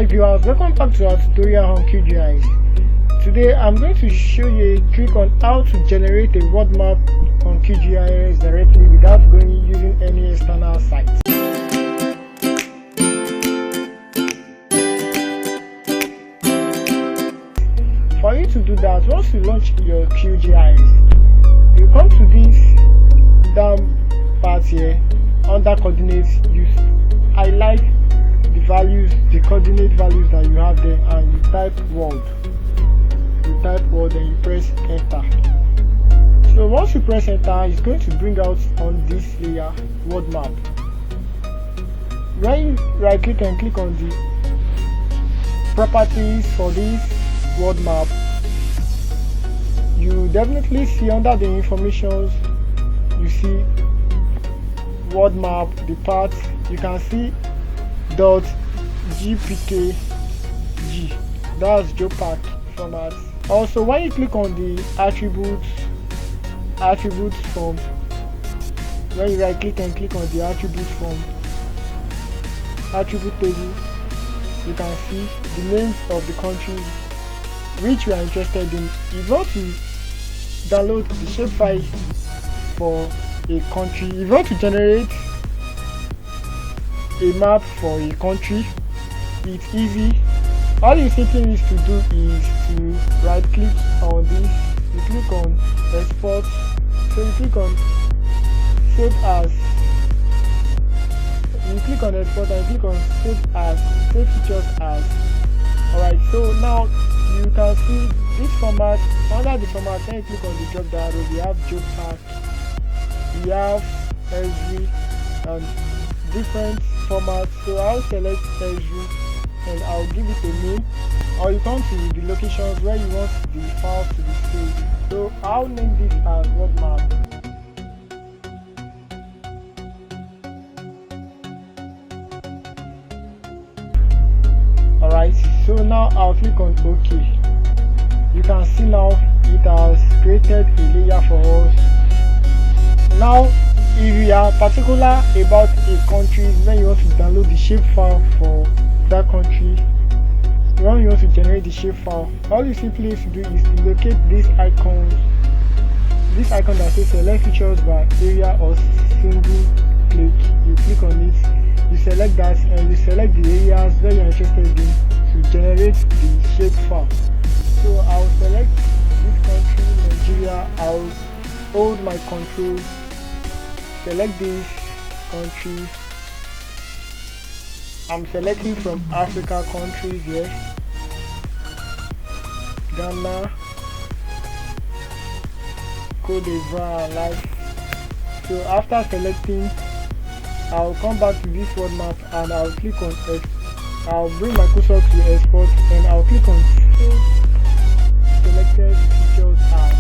Hi viewers, welcome back to our tutorial on QGIS. Today I'm going to show you a trick on how to generate a world map on QGIS directly without using any external sites. For you to do that, once you launch your QGIS, you come to this down part here under coordinates. You highlight the coordinate values that you have there, and you type world. You type world and you press enter. So once you press enter, it's going to bring out on this layer world map. When you right click and click on the properties for this world map, you definitely see under the informations, you see world map, the part, you can see .gpkg, that's JPEG format. Also, when you click on the attributes form, when you right click and click on the attribute form, attribute table, you can see the names of the countries which you are interested in. If you want to download the shapefile for a country, if you want to generate a map for a country, it's easy. All you simply need to do is to right click on this, you click on export, so you click on save as, you click on export and you click on save features as. Alright, so now you can see this format. Under the format, when you click on the drop down arrow, we have JPEG, we have SV and different formats. So I'll select SV and I'll give it a name, or you come to the locations where you want the files to be saved. So I'll name this as world map. Alright, so now I'll click on OK. You can see now it has created a layer for us. Now if you are particular about a country, when you want to download the shapefile for that country, when you want to generate the shapefile, all you simply need to do is to locate this icon that says select features by area or single click. You click on it, you select that, and you select the areas where you are interested in to generate the shapefile. So I'll select this country, Nigeria. I'll hold my control, select this country. I'm selecting from Africa countries here, Ghana, Cote d'Ivoire, and life. So after selecting, I'll come back to this world map and I'll click on I'll bring my cursor to export and I'll click on save selected features as.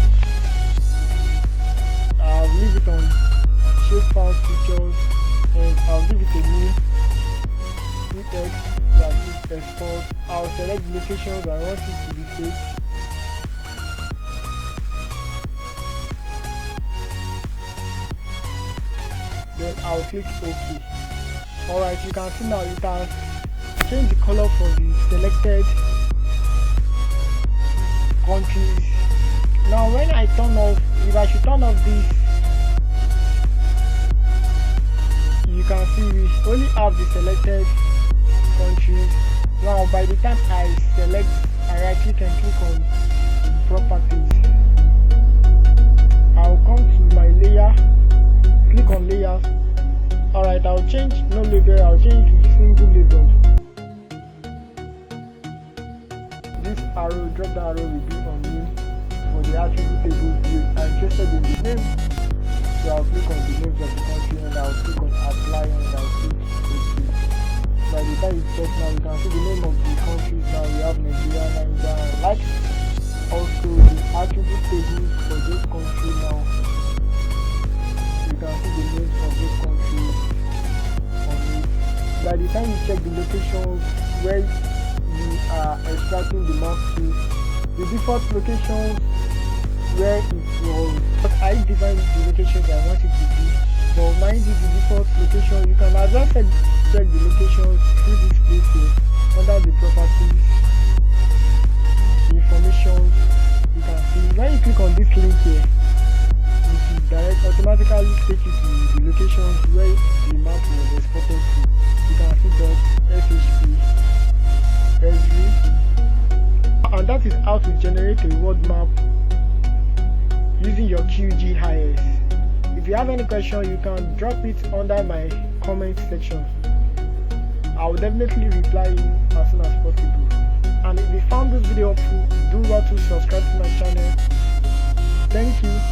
I'll leave it on shapefile features and I'll give it a name. Export. I'll select the locations I want it to be saved. Then I'll click OK. Alright, you can see now it has changed the color for the selected countries. Now when I turn off, if I should turn off this, you can see we only have the selected countries. Now by the time I select, I right click and click on properties, I'll come to my layer, click on layers. Alright, I'll change no label, I'll change to single label. This arrow, drop the arrow will be on me for the attribute table view. I'm interested in the name, so I'll click on the names of the country and I'll click on apply and I'll click OK. By the time it's set now, you can see the name of the countries. Now we have Nigeria, and like also the attribute tables for this country. Now you can see the names of those countries on it. By the time you check the locations where you are extracting the map to, the default locations where it was, but I define the locations I want it to be. But mind you, the default location, you can adjust check the locations through this place here under the property. where the map was exported to. You can see .shp esri, and that is how to generate a world map using your QGIS. If you have any question, you can drop it under my comment section. I will definitely reply you as soon as possible. And if you found this video helpful, do well to subscribe to my channel. Thank you.